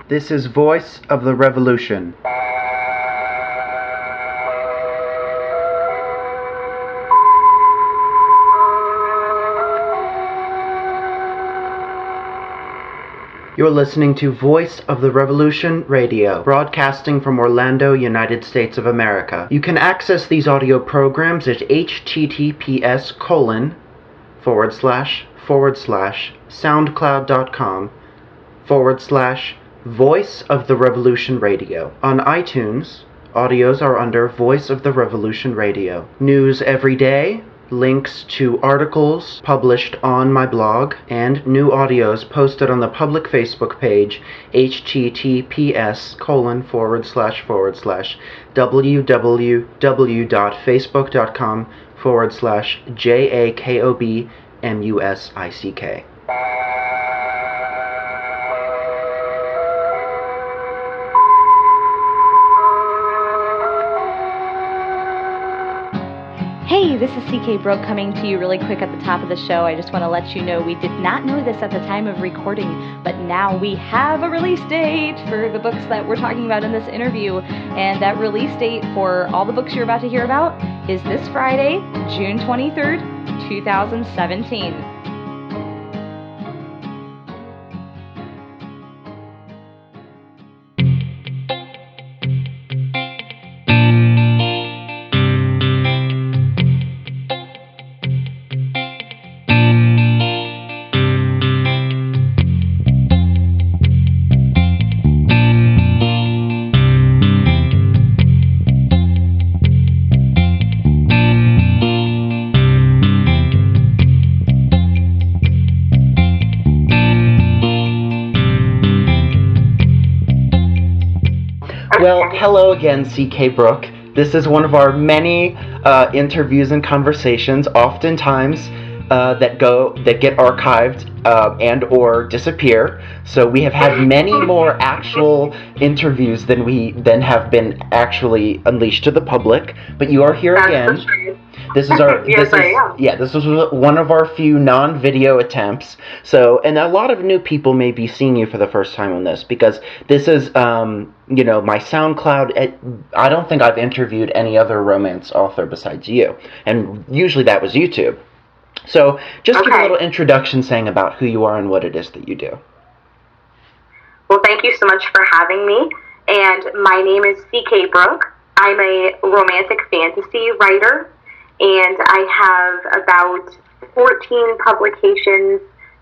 This is Voice of the Revolution. You're listening to Voice of the Revolution Radio, broadcasting from Orlando, United States of America. You can access these audio programs at https://soundcloud.com/Voice of the Revolution Radio. On iTunes, audios are under Voice of the Revolution Radio. News every day, links to articles published on my blog, and new audios posted on the public Facebook page, https://www.facebook.com/JAKOBMUSICK. Hey, this is CK Brooke coming to you really quick at the top of the show. I just want to let you know we did not know this at the time of recording, but now we have a release date for the books that we're talking about in this interview. And that release date for all the books you're about to hear about is this Friday, June 23rd, 2017. Well, hello again, CK Brooke. This is one of our many interviews and conversations, oftentimes that get archived and or disappear. So we have had many more actual interviews than have been actually unleashed to the public. But you are here again. This is our this is one of our few non-video attempts. So, and a lot of new people may be seeing you for the first time on this because this is my SoundCloud. I don't think I've interviewed any other romance author besides you, and usually that was YouTube. So, just give a little introduction saying about who you are and what it is that you do. Well, thank you so much for having me. And my name is CK Brooke. I'm a romantic fantasy writer, and I have about 14 publications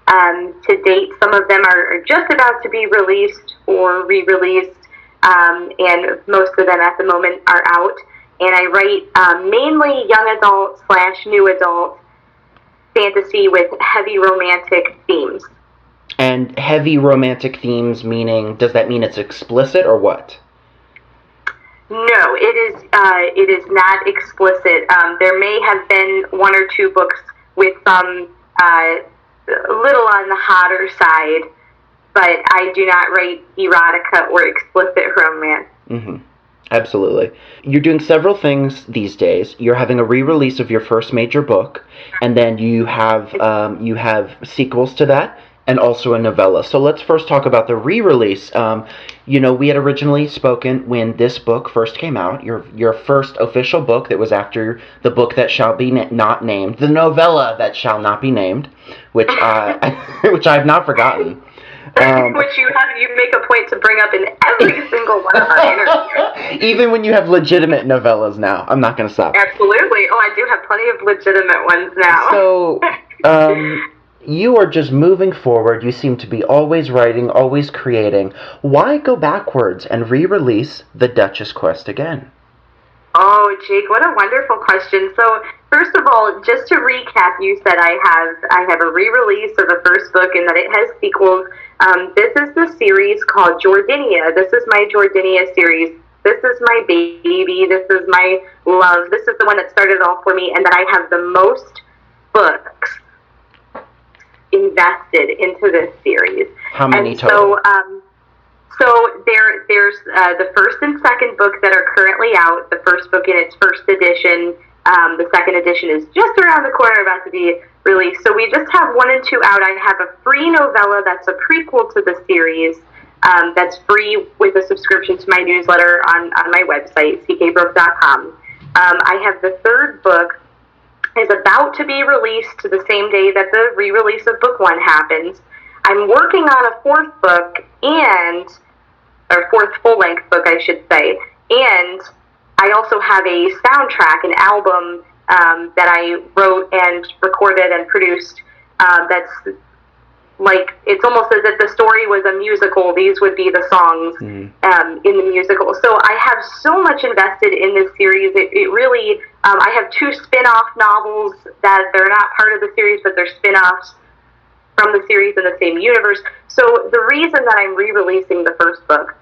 to date. Some of them are just about to be released or re-released, and most of them at the moment are out. And I write mainly young adult / new adult fantasy with heavy romantic themes. And heavy romantic themes meaning, does that mean it's explicit or what? No, it is not explicit. There may have been one or two books with some a little on the hotter side, but I do not write erotica or explicit romance. Mm-hmm. Absolutely. You're doing several things these days. You're having a re-release of your first major book, and then you have sequels to that, and also a novella. So let's first talk about the re-release. We had originally spoken when this book first came out, your first official book that was after the book that shall be not named, the novella that shall not be named, which which I've not forgotten. Which you make a point to bring up in every single one of our interviews. Even when you have legitimate novellas now. I'm not going to stop. Absolutely. Oh, I do have plenty of legitimate ones now. So, you are just moving forward. You seem to be always writing, always creating. Why go backwards and re-release the Duchess Quest again? Oh, Jake, what a wonderful question. So, first of all, just to recap, you said I have a re-release of the first book and that it has sequels. This is the series called Jordinia. This is my Jordinia series. This is my baby. This is my love. This is the one that started it all for me, and that I have the most books invested into this series. How many total? So there's the first and second book that are currently out. The first book in its first edition. The second edition is just around the corner, about to be released. So we just have 1 and 2 out. I have a free novella that's a prequel to the series. That's free with a subscription to my newsletter on my website, ckbrooke.com. I have the third book is about to be released the same day that the re-release of book 1 happens. I'm working on a fourth book or fourth full-length book, I should say, and I also have a soundtrack, an album that I wrote and recorded and produced that's like, it's almost as if the story was a musical. These would be the songs in the musical. So I have so much invested in this series. It really, I have 2 spin-off novels that they're not part of the series, but they're spin-offs from the series in the same universe. So the reason that I'm re-releasing the first book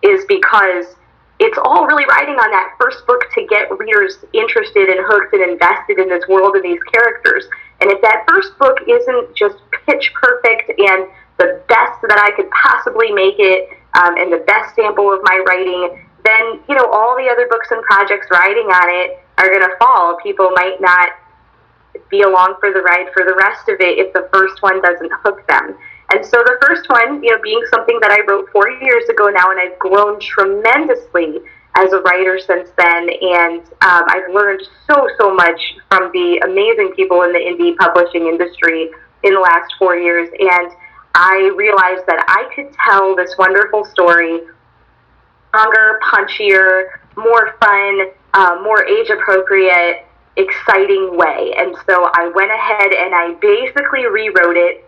is because it's all really riding on that first book to get readers interested and hooked and invested in this world and these characters. And if that first book isn't just pitch perfect and the best that I could possibly make it, and the best sample of my writing, then, you know, all the other books and projects riding on it are going to fall. People might not be along for the ride for the rest of it if the first one doesn't hook them. And so the first one, you know, being something that I wrote 4 years ago now, and I've grown tremendously as a writer since then, and I've learned so much from the amazing people in the indie publishing industry in the last 4 years, and I realized that I could tell this wonderful story stronger, punchier, more fun, more age-appropriate, exciting way. And so I went ahead and I basically rewrote it.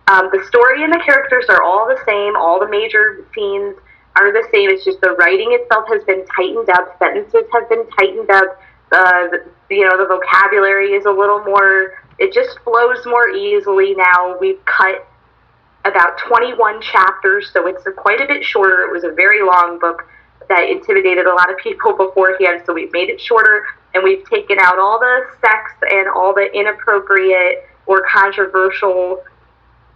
The story and the characters are all the same. All the major scenes are the same. It's just the writing itself has been tightened up. Sentences have been tightened up. The vocabulary is a little more, it just flows more easily now. We've cut about 21 chapters, so it's quite a bit shorter. It was a very long book that intimidated a lot of people beforehand, so we've made it shorter, and we've taken out all the sex and all the inappropriate or controversial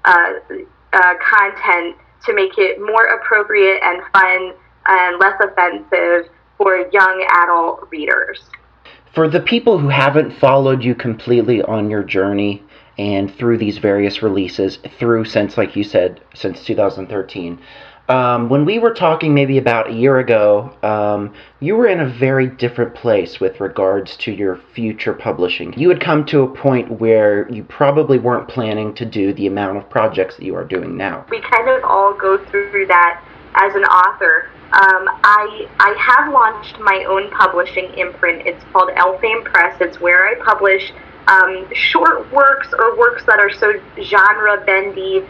content to make it more appropriate and fun and less offensive for young adult readers. For the people who haven't followed you completely on your journey and through these various releases, since, like you said, since 2013, when we were talking maybe about a year ago, you were in a very different place with regards to your future publishing. You had come to a point where you probably weren't planning to do the amount of projects that you are doing now. We kind of all go through that as an author. I have launched my own publishing imprint. It's called Elfame Press. It's where I publish short works or works that are so genre bendy,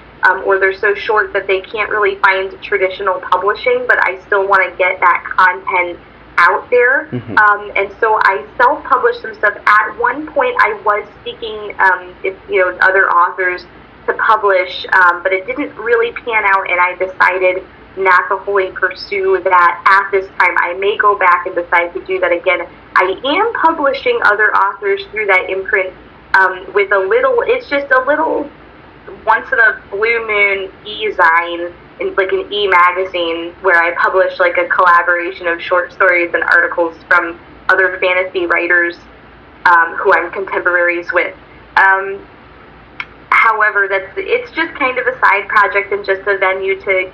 or they're so short that they can't really find traditional publishing, but I still want to get that content out there. And so I self-published some stuff. At one point I was seeking other authors to publish, but it didn't really pan out, and I decided not to wholly pursue that at this time. I may go back and decide to do that again. I am publishing other authors through that imprint with it's just a little once in a blue moon e-zine, in like an e-magazine, where I publish like a collaboration of short stories and articles from other fantasy writers who I'm contemporaries with. However, it's just kind of a side project and just a venue to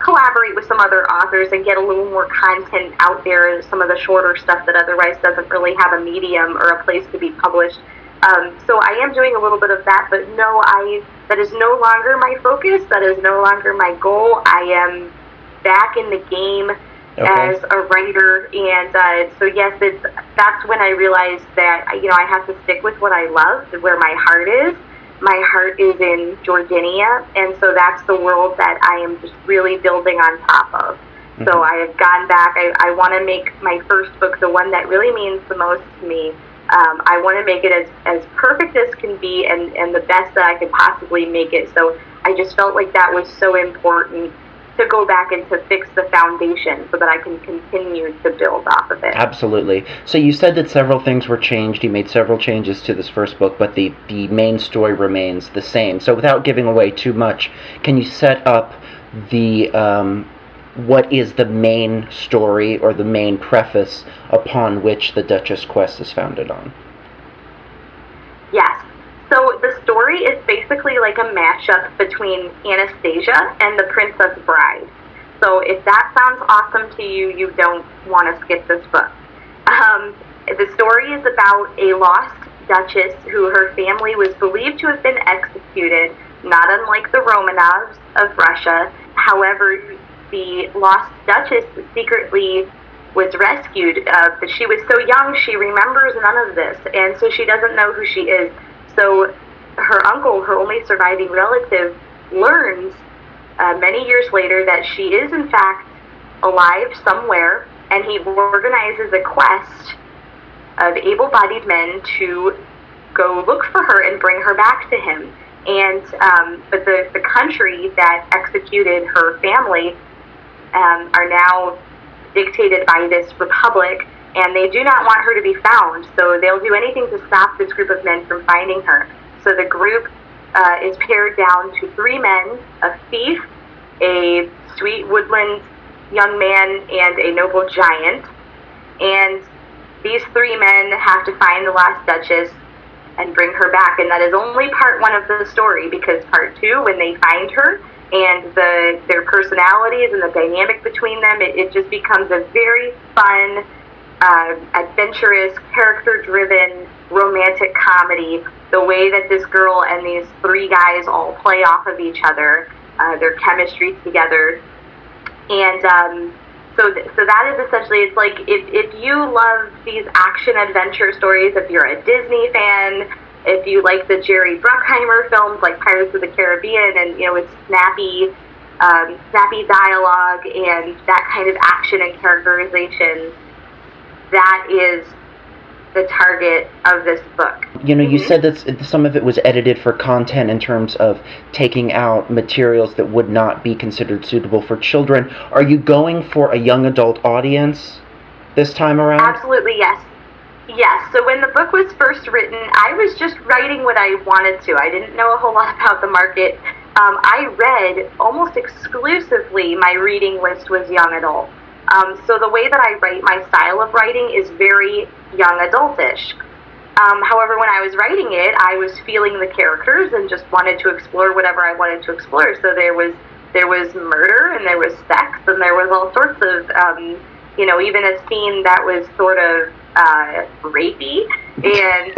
collaborate with some other authors and get a little more content out there, some of the shorter stuff that otherwise doesn't really have a medium or a place to be published. So I am doing a little bit of that, but no, that is no longer my focus. That is no longer my goal. I am back in the game as a writer, and so yes, that's when I realized that I have to stick with what I love, where my heart is. My heart is in Jordania, and so that's the world that I am just really building on top of. So I have gone back. I want to make my first book, the one that really means the most to me. I want to make it as perfect as can be, and the best that I could possibly make it. So I just felt like that was so important to go back and to fix the foundation so that I can continue to build off of it. Absolutely. So you said that several things were changed. You made several changes to this first book, but the main story remains the same. So without giving away too much, can you set up the what is the main story or the main preface upon which the Duchess Quest is founded on? Yes. So the story is basically like a mashup between Anastasia and the Princess Bride. So if that sounds awesome to you, you don't want to skip this book. The story is about a lost duchess who her family was believed to have been executed, not unlike the Romanovs of Russia. However, the lost duchess secretly was rescued, but she was so young she remembers none of this, and so she doesn't know who she is. So her uncle, her only surviving relative, learns many years later that she is in fact alive somewhere, and he organizes a quest of able-bodied men to go look for her and bring her back to him. And but the country that executed her family are now dictated by this republic, and they do not want her to be found, so they'll do anything to stop this group of men from finding her. So the group is pared down to 3 men, a thief, a sweet woodland young man, and a noble giant. And these 3 men have to find the lost duchess and bring her back, and that is only part 1 of the story, because part 2, when they find her, and their personalities and the dynamic between them, it just becomes a very fun, adventurous, character-driven, romantic comedy. The way that this girl and these 3 guys all play off of each other, their chemistry together, and so that is essentially, it's like if you love these action adventure stories, if you're a Disney fan, if you like the Jerry Bruckheimer films like Pirates of the Caribbean, and it's snappy dialogue and that kind of action and characterization, that is the target of this book. You said that some of it was edited for content in terms of taking out materials that would not be considered suitable for children. Are you going for a young adult audience this time around? Absolutely, yes. Yes, so when the book was first written, I was just writing what I wanted to. I didn't know a whole lot about the market. I read almost exclusively, my reading list was young adult. So the way that I write, my style of writing is very young adultish. However, when I was writing it, I was feeling the characters and just wanted to explore whatever I wanted to explore. So there was murder, and there was sex, and there was all sorts of, even a scene that was sort of rapey, and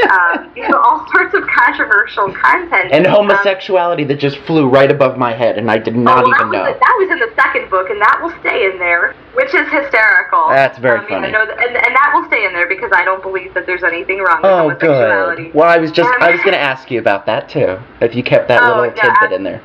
all sorts of controversial content. And homosexuality that just flew right above my head, and I did not even know. That was in the second book, and that will stay in there, which is hysterical. That's very funny. And that will stay in there because I don't believe that there's anything wrong with homosexuality. Good. Well, I was going to ask you about that too, if you kept that little tidbit in there.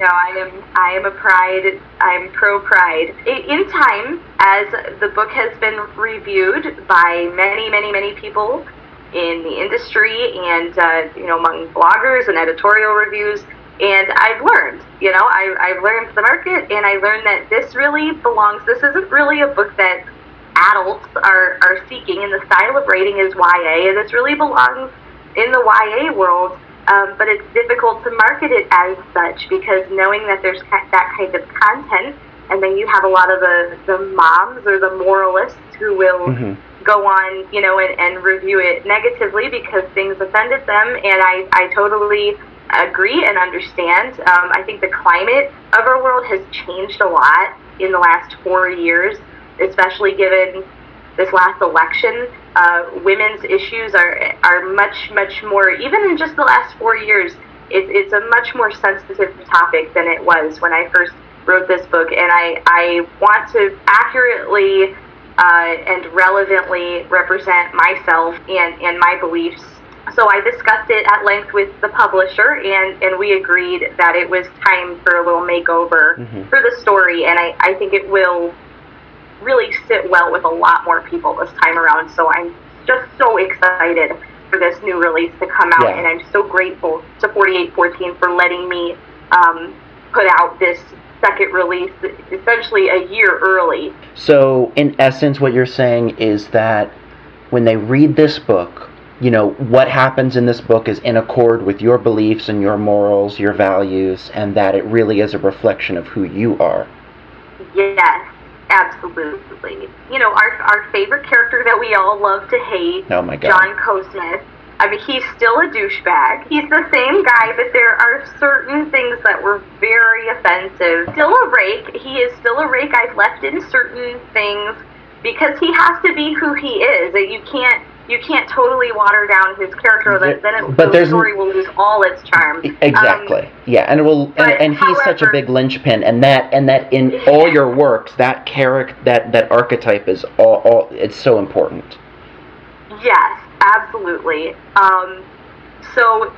No, I am a pride. I'm pro pride. In time, as the book has been reviewed by many, many, many people in the industry, and among bloggers and editorial reviews, and I've learned. I've learned the market, and I learned that this really belongs. This isn't really a book that adults are seeking, and the style of writing is YA, and this really belongs in the YA world. But it's difficult to market it as such, because knowing that there's that kind of content, and then you have a lot of the moms or the moralists who will go on, and review it negatively because things offended them, and I totally agree and understand. I think the climate of our world has changed a lot in the last 4 years, especially given this last election. Women's issues are much, much more, even in just the last 4 years, it's a much more sensitive topic than it was when I first wrote this book, and I want to accurately and relevantly represent myself and my beliefs. So I discussed it at length with the publisher, and we agreed that it was time for a little makeover for the story, and I think it will really sit well with a lot more people this time around. So I'm just so excited for this new release to come out, and I'm so grateful to 4814 for letting me put out this second release, essentially a year early. So, in essence, what you're saying is that when they read this book, what happens in this book is in accord with your beliefs and your morals, your values, and that it really is a reflection of who you are. Yes, absolutely. Our favorite character that we all love to hate, oh my God. John Cosmith. I mean, he's still a douchebag. He's the same guy, but there are certain things that were very offensive. Still a rake. He is still a rake. I've left in certain things because he has to be who he is. You can't totally water down his character. Then the story will lose all its charm. Exactly. Yeah, and it will. And he's such a big linchpin, and that in all your works, that character, that archetype is all. It's so important. Yes, absolutely. So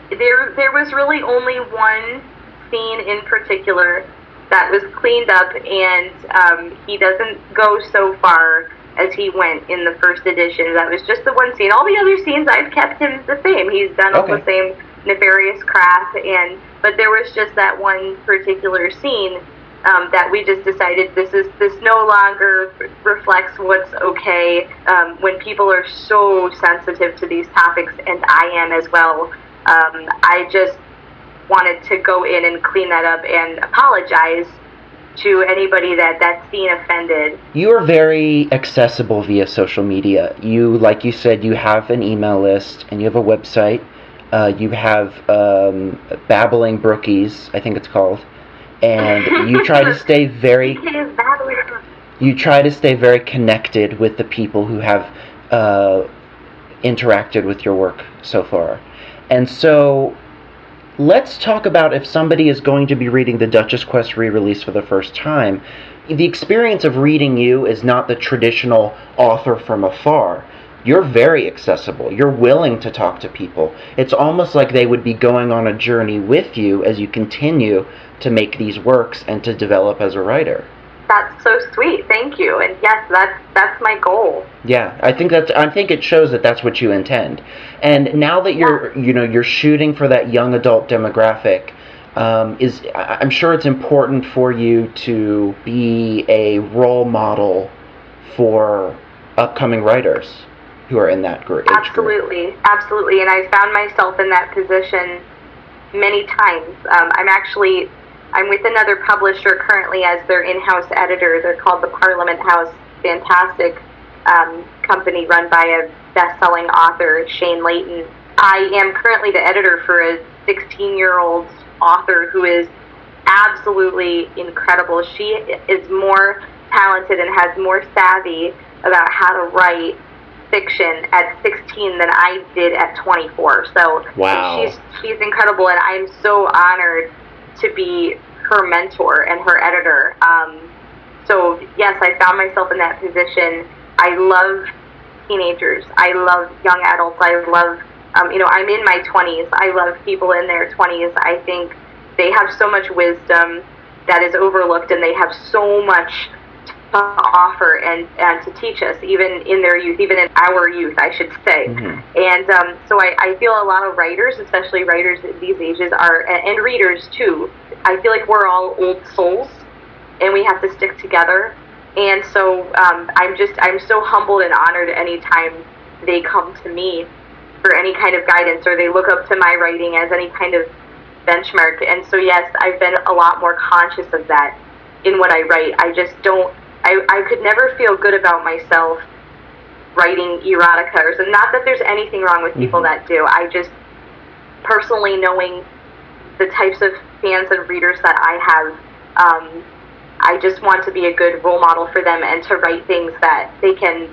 there was really only one scene in particular that was cleaned up, and he doesn't go so far as he went in the first edition. That was just the one scene. All the other scenes I've kept him the same. He's done all the same nefarious crap, but there was just that one particular scene that we just decided this no longer reflects what's okay when people are so sensitive to these topics, and I am as well. I just wanted to go in and clean that up and apologize to anybody that scene offended. You are very accessible via social media. Like you said, you have an email list and you have a website. You have Babbling Brookies, I think it's called. And you try to stay very connected with the people who have interacted with your work so far. And so let's talk about if somebody is going to be reading the Duchess Quest re-release for the first time. The experience of reading you is not the traditional author from afar. You're very accessible. You're willing to talk to people. It's almost like they would be going on a journey with you as you continue to make these works and to develop as a writer. That's so sweet. Thank you. And yes, that's my goal. Yeah, I think it shows that that's what you intend. And now that you're shooting for that young adult demographic, I'm sure it's important for you to be a role model for upcoming writers who are in that group. Absolutely. And I found myself in that position many times. I'm with another publisher currently as their in-house editor. They're called the Parliament House. Fantastic company run by a best-selling author, Shane Layton. I am currently the editor for a 16-year-old author who is absolutely incredible. She is more talented and has more savvy about how to write fiction at 16 than I did at 24. So wow. She's incredible, and I'm so honored to be her mentor and her editor. So yes, I found myself in that position. I love teenagers. I love young adults. I love, I'm in my 20s. I love people in their 20s. I think they have so much wisdom that is overlooked, and they have so much to offer and to teach us, even in their youth, even in our youth, I should say. Mm-hmm. And so I feel a lot of writers, especially writers at these ages, and readers too, I feel like we're all old souls, and we have to stick together. And so I'm so humbled and honored anytime they come to me for any kind of guidance, or they look up to my writing as any kind of benchmark. And so yes, I've been a lot more conscious of that in what I write. I could never feel good about myself writing erotica, or not that there's anything wrong with people that do. I just, personally knowing the types of fans and readers that I have, I just want to be a good role model for them and to write things that they can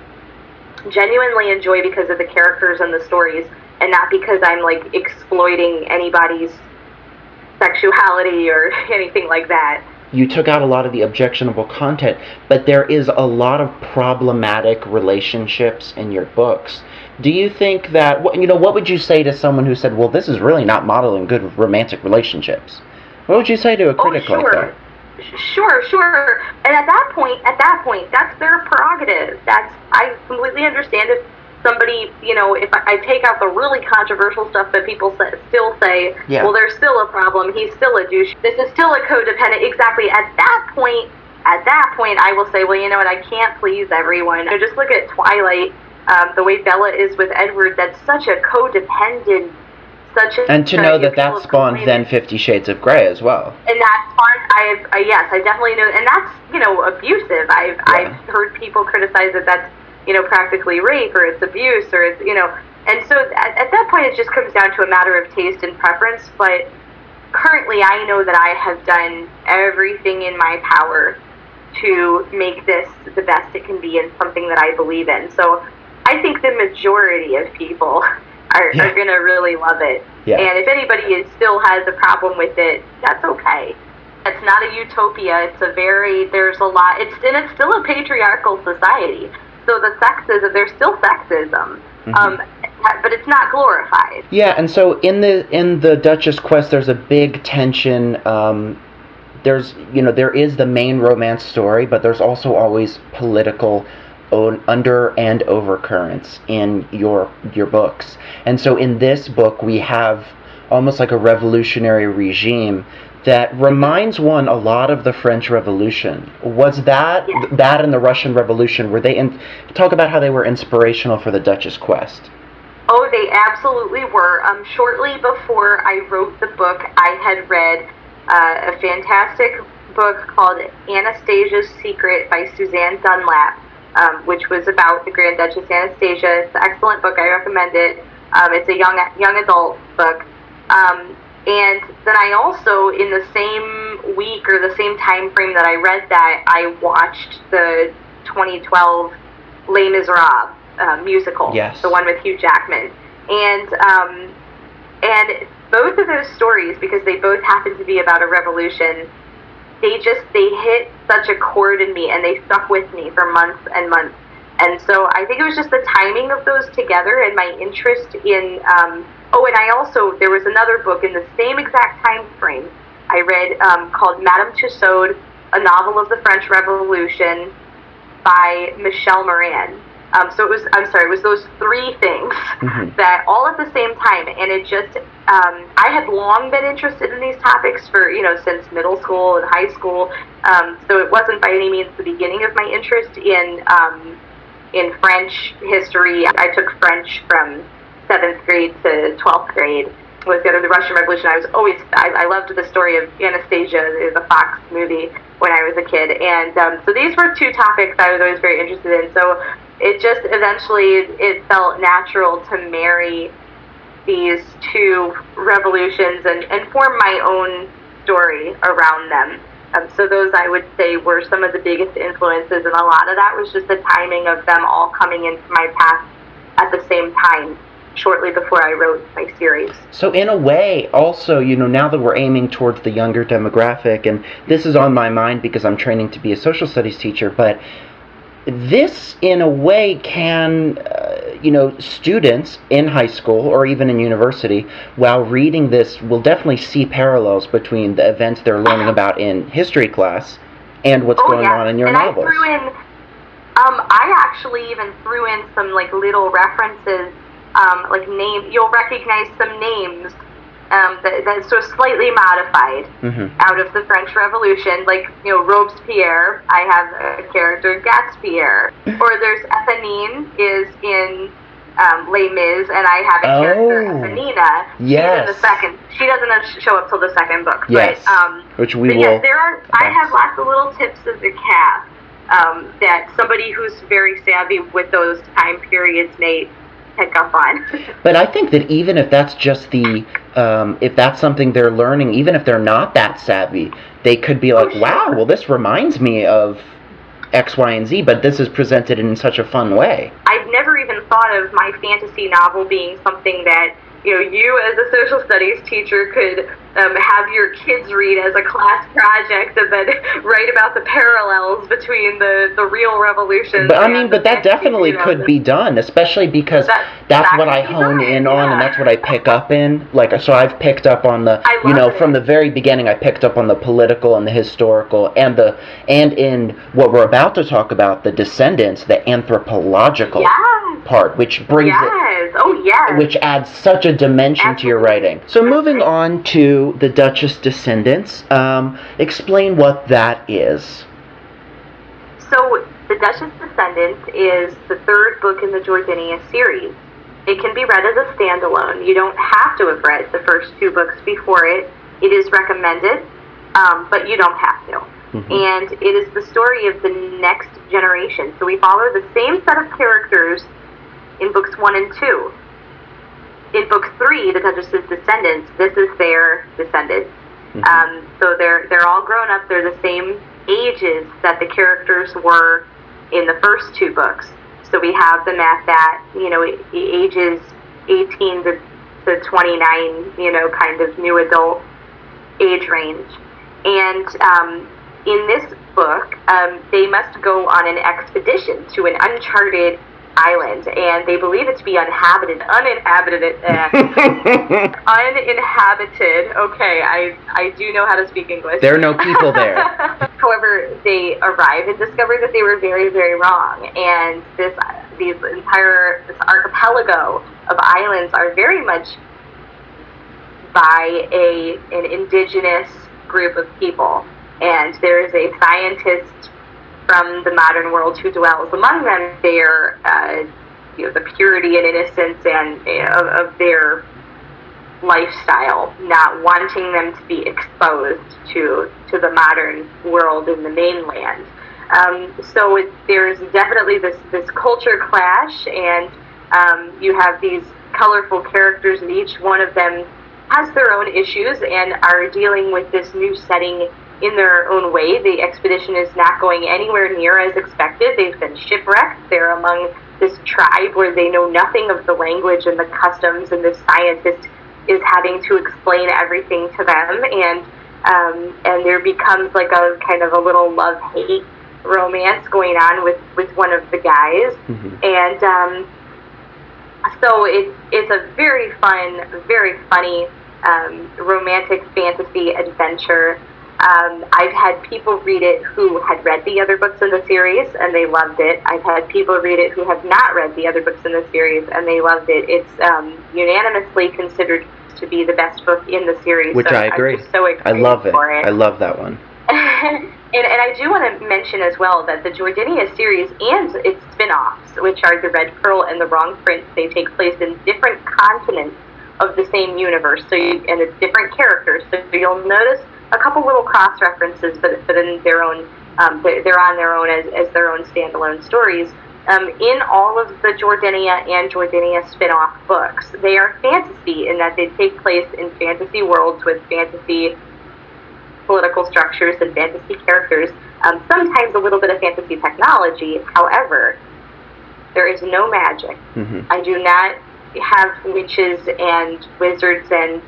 genuinely enjoy because of the characters and the stories, and not because I'm like exploiting anybody's sexuality or anything like that. You took out a lot of the objectionable content, but there is a lot of problematic relationships in your books. Do you think that, what would you say to someone who said, well, this is really not modeling good romantic relationships? What would you say to a critic like that? Sure. And at that point, that's their prerogative. I completely understand somebody, if I take out the really controversial stuff that people still say, yeah. well, there's still a problem, he's still a douche, this is still a codependent, exactly, at that point, I will say, well, you know what, I can't please everyone. Just look at Twilight, the way Bella is with Edward, that's such a codependent, and to know that spawned then 50 Shades of Grey as well. And that spawned, yes, I definitely know, and that's, abusive. I've heard people criticize that that's, practically rape, or it's abuse, or it's, and so at that point it just comes down to a matter of taste and preference, but currently I know that I have done everything in my power to make this the best it can be and something that I believe in. So I think the majority of people are going to really love it. Yeah. And if anybody still has a problem with it, that's okay. It's not a utopia. It's there's a lot, it's still a patriarchal society. So the sexism, there's still sexism, but it's not glorified. Yeah, and so in the Duchess Quest, there's a big tension. There is the main romance story, but there's also always political under and overcurrents in your books. And so in this book, we have almost like a revolutionary regime that reminds one a lot of the French Revolution. Was that and the Russian Revolution, talk about how they were inspirational for the Duchess Quest? Oh, they absolutely were. Shortly before I wrote the book, I had read a fantastic book called Anastasia's Secret by Suzanne Dunlap, which was about the Grand Duchess Anastasia. It's an excellent book. I recommend it. It's a young adult book. And then I also, in the same week or the same time frame that I read that, I watched the 2012 Les Miserables musical, yes. The one with Hugh Jackman. And both of those stories, because they both happen to be about a revolution, they hit such a chord in me, and they stuck with me for months and months. And so I think it was just the timing of those together and my interest in, and there was another book in the same exact time frame I read called Madame Tussaud, a novel of the French Revolution by Michel Moran. So it was those three things that all at the same time, and it just, I had long been interested in these topics for, since middle school and high school, so it wasn't by any means the beginning of my interest in French history. I took French from 7th grade to 12th grade. Was the Russian Revolution. I loved the story of Anastasia, the Fox movie, when I was a kid. And so these were two topics I was always very interested in. So it just eventually, it felt natural to marry these two revolutions and form my own story around them. So those, I would say, were some of the biggest influences, and a lot of that was just the timing of them all coming into my path at the same time, shortly before I wrote my series. So in a way, also, now that we're aiming towards the younger demographic, and this is on my mind because I'm training to be a social studies teacher, but this, in a way, can, students in high school or even in university, while reading this, will definitely see parallels between the events they're learning about in history class and what's going on in your novels. I actually even threw in some, little references, you'll recognize some names that's sort of slightly modified out of the French Revolution, Robespierre. I have a character, Gaspierre, or there's Eponine is in Les Mis, and I have a character, Eponina. Yes. She's in the second. She doesn't show up till the second book. Yes. Which we will. Yeah, I have lots of little tips of the cap that somebody who's very savvy with those time periods may pick up on. But I think that even if that's just if that's something they're learning, even if they're not that savvy, they could be like, wow, well, this reminds me of X, Y, and Z, but this is presented in such a fun way. I've never even thought of my fantasy novel being something that, you as a social studies teacher could have your kids read as a class project and then write about the parallels between the real revolution. But that definitely could be done, especially because that's what I hone in on, and that's what I pick up in. So I've picked up on from the very beginning, I picked up on the political and the historical and in what we're about to talk about, the descendants, the anthropological. Yes. group part, which brings yes. Oh, yes. which adds such a dimension to your writing. So moving on to the Duchess Descendants, explain what that is. So the Duchess Descendants is the third book in the Jordania series. It can be read as a standalone. You don't have to have read the first two books before it. It is recommended, but you don't have to. And it is the story of the next generation. So we follow the same set of characters in books 1 and 2. In book 3, the Duchess's Descendants, this is their descendants. So they're all grown up. They're the same ages that the characters were in the first two books. So we have them at that, ages 18 to 29, kind of new adult age range. And in this book, they must go on an expedition to an uncharted island, and they believe it to be uninhabited. Okay, I do know how to speak English. There are no people there. However, they arrive and discover that they were very, very wrong, and this archipelago of islands are very much by an indigenous group of people. And there is a scientist from the modern world who dwells among them. Their, the purity and innocence and of their lifestyle, not wanting them to be exposed to the modern world in the mainland. So there's definitely this culture clash, and you have these colorful characters, and each one of them has their own issues and are dealing with this new setting in their own way. The expedition is not going anywhere near as expected. They've been shipwrecked. They're among this tribe where they know nothing of the language and the customs, and this scientist is having to explain everything to them, and there becomes like a kind of a little love-hate romance going on with one of the guys. And so it's a very fun, very funny romantic fantasy adventure. I've had people read it who had read the other books in the series, and they loved it. I've had people read it who have not read the other books in the series, and they loved it. It's unanimously considered to be the best book in the series. Which so I agree. I'm just so excited I love it. For it. I love that one. And I do want to mention as well that the Jordania series and its spin-offs, which are the Red Pearl and the Wrong Prince, they take place in different continents of the same universe, and it's different characters. So you'll notice a couple little cross-references, but in their own, they're on their own as their own standalone stories. In all of the Jordania and Jordania spin-off books, they are fantasy in that they take place in fantasy worlds with fantasy political structures and fantasy characters, sometimes a little bit of fantasy technology. However, there is no magic. I do not have witches and wizards and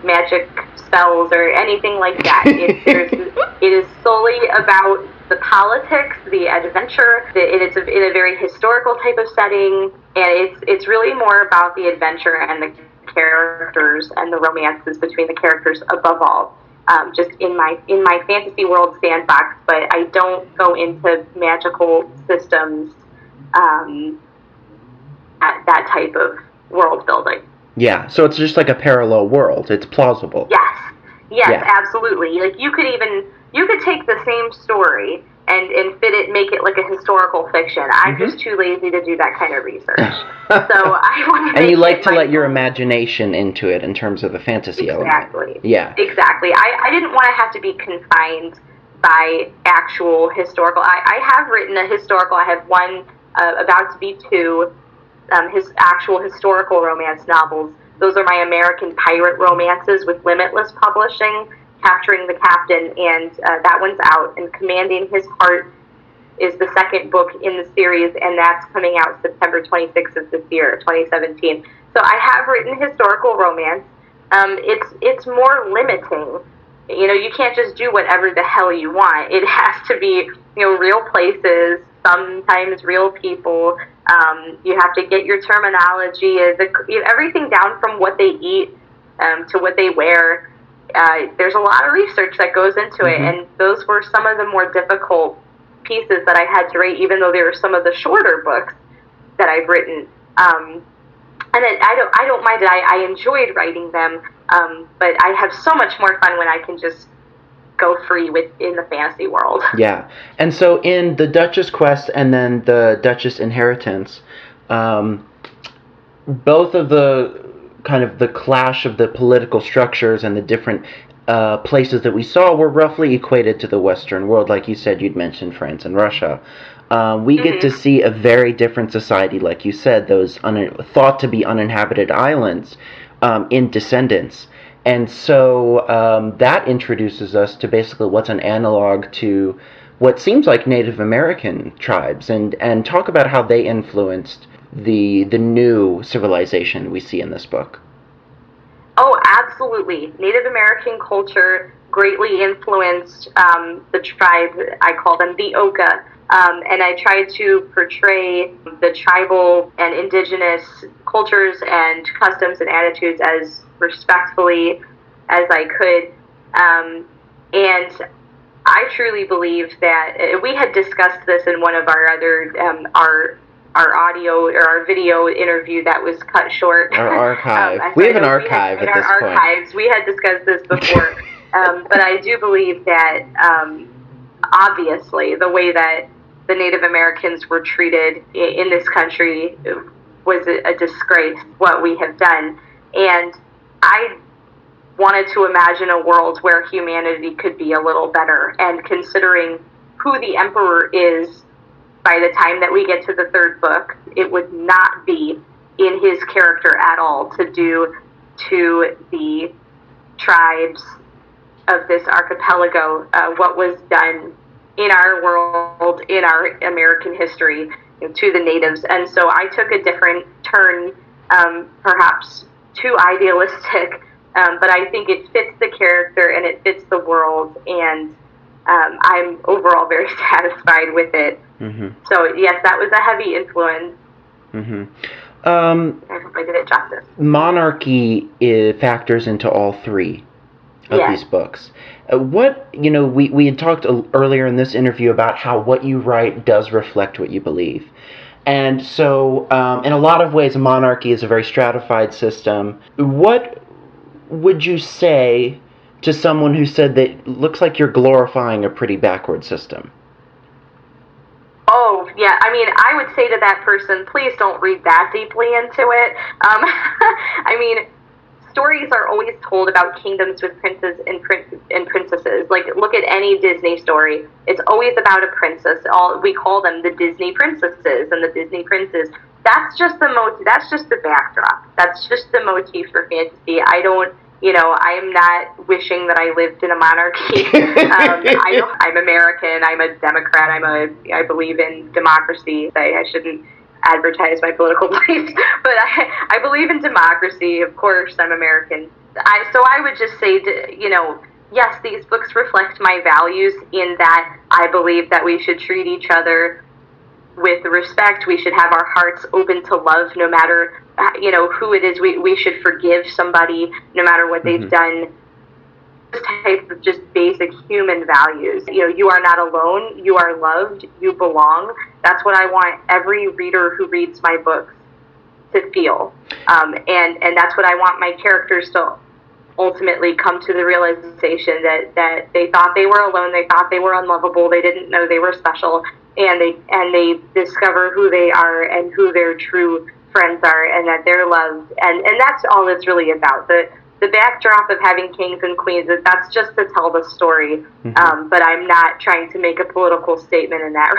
magic spells or anything like that. It is solely about the politics, the adventure. It is in a very historical type of setting, and it's really more about the adventure and the characters and the romances between the characters above all. Just in my fantasy world sandbox, but I don't go into magical systems, that type of world building. Yeah, so it's just like a parallel world. It's plausible. Yes, Yeah. Absolutely. Like you could take the same story and make it like a historical fiction. I'm just too lazy to do that kind of research. So I want to. And you like to let your imagination into it in terms of the fantasy element. Exactly. Yeah. Exactly. I didn't want to have to be confined by actual historical. I have written a historical. I have one about to be two. His actual historical romance novels. Those are my American pirate romances with Limitless Publishing, Capturing the Captain, and that one's out. And Commanding His Heart is the second book in the series, and that's coming out September 26th of this year, 2017. So I have written historical romance. It's more limiting. You can't just do whatever the hell you want. It has to be, real places, sometimes real people. You have to get your terminology, everything down from what they eat to what they wear. There's a lot of research that goes into it, and those were some of the more difficult pieces that I had to write, even though they were some of the shorter books that I've written. And I don't mind it. I enjoyed writing them, but I have so much more fun when I can just go free in the fantasy world. Yeah, and so in the Duchess Quest and then the Duchess Inheritance, both of the kind of the clash of the political structures and the different places that we saw were roughly equated to the Western world. Like you said, you'd mentioned France and Russia. We get to see a very different society, like you said, those thought to be uninhabited islands in Descendants. And so that introduces us to basically what's an analog to what seems like Native American tribes, and talk about how they influenced the new civilization we see in this book. Oh, absolutely. Native American culture greatly influenced the tribe. I call them the Oka. And I tried to portray the tribal and indigenous cultures and customs and attitudes as respectfully as I could. And I truly believe that we had discussed this in one of our other, our audio or our video interview that was cut short. Our archive. We have an archive at this point. Archives. We had discussed this before. But I do believe that, obviously, the way that the Native Americans were treated in this country was a disgrace, what we have done. And I wanted to imagine a world where humanity could be a little better. And considering who the Emperor is, by the time that we get to the third book, it would not be in his character at all to do to the tribes of this archipelago what was done in our world, in our American history, to the natives. And so I took a different turn, perhaps too idealistic, but I think it fits the character and it fits the world, and I'm overall very satisfied with it. Mm-hmm. So yes, that was a heavy influence. Mm-hmm. I hope I did it justice. Monarchy factors into all three of these books. We had talked earlier in this interview about how what you write does reflect what you believe. And so, in a lot of ways, monarchy is a very stratified system. What would you say to someone who said that it looks like you're glorifying a pretty backward system? Oh, yeah. I mean, I would say to that person, please don't read that deeply into it. I mean, stories are always told about kingdoms with princes and princesses. Like, look at any Disney story. It's always about a princess. We call them the Disney princesses and the Disney princes. That's just the backdrop. That's just the motif for fantasy. I am not wishing that I lived in a monarchy. I'm American. I'm a Democrat. I believe in democracy. I shouldn't advertise my political beliefs, but I believe in democracy. Of course, I'm American. So I would just say, yes, these books reflect my values in that I believe that we should treat each other with respect. We should have our hearts open to love, no matter who it is. We should forgive somebody, no matter what they've done. This type of just basic human values. You are not alone. You are loved. You belong. That's what I want every reader who reads my books to feel. And that's what I want my characters to ultimately come to the realization that they thought they were alone. They thought they were unlovable. They didn't know they were special. And they discover who they are and who their true friends are, and that they're loved. And that's all it's really about. The backdrop of having kings and queens, that's just to tell the story. But I'm not trying to make a political statement in that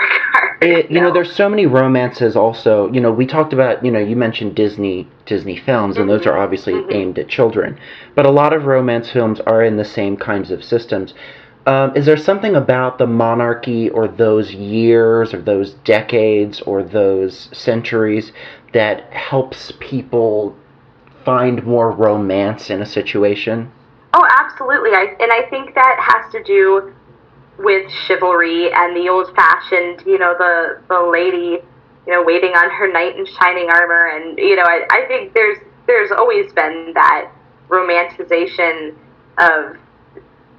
regard. There's so many romances also. We talked about, you mentioned Disney films, and those are obviously aimed at children. But a lot of romance films are in the same kinds of systems. Is there something about the monarchy or those years or those decades or those centuries that helps people find more romance in a situation? Oh, absolutely. I think that has to do with chivalry and the old-fashioned, the lady, waiting on her knight in shining armor. And, I think there's always been that romanticization of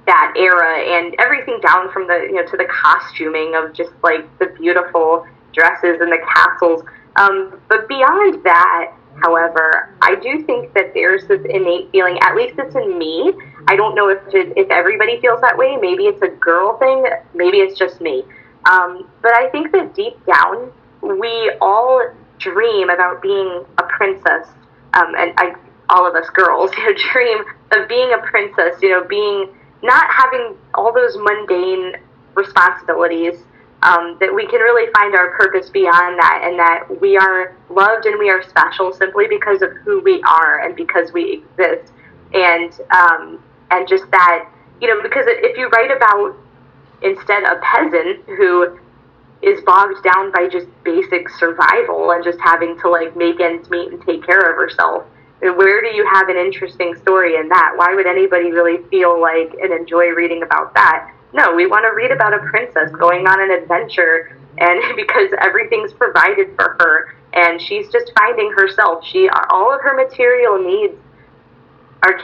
that era, and everything down from the, to the costuming of just like the beautiful dresses and the castles. But beyond that, however, I do think that there's this innate feeling, at least it's in me. I don't know if everybody feels that way. Maybe it's a girl thing. Maybe it's just me. But I think that deep down, we all dream about being a princess. All of us girls, dream of being a princess, being, not having all those mundane responsibilities, that we can really find our purpose beyond that, and that we are loved and we are special simply because of who we are and because we exist. And just that, because if you write about, instead, a peasant who is bogged down by just basic survival and just having to make ends meet and take care of herself, where do you have an interesting story in that? Why would anybody really feel like and enjoy reading about that? No, we want to read about a princess going on an adventure, and because everything's provided for her, and she's just finding herself. All of her material needs are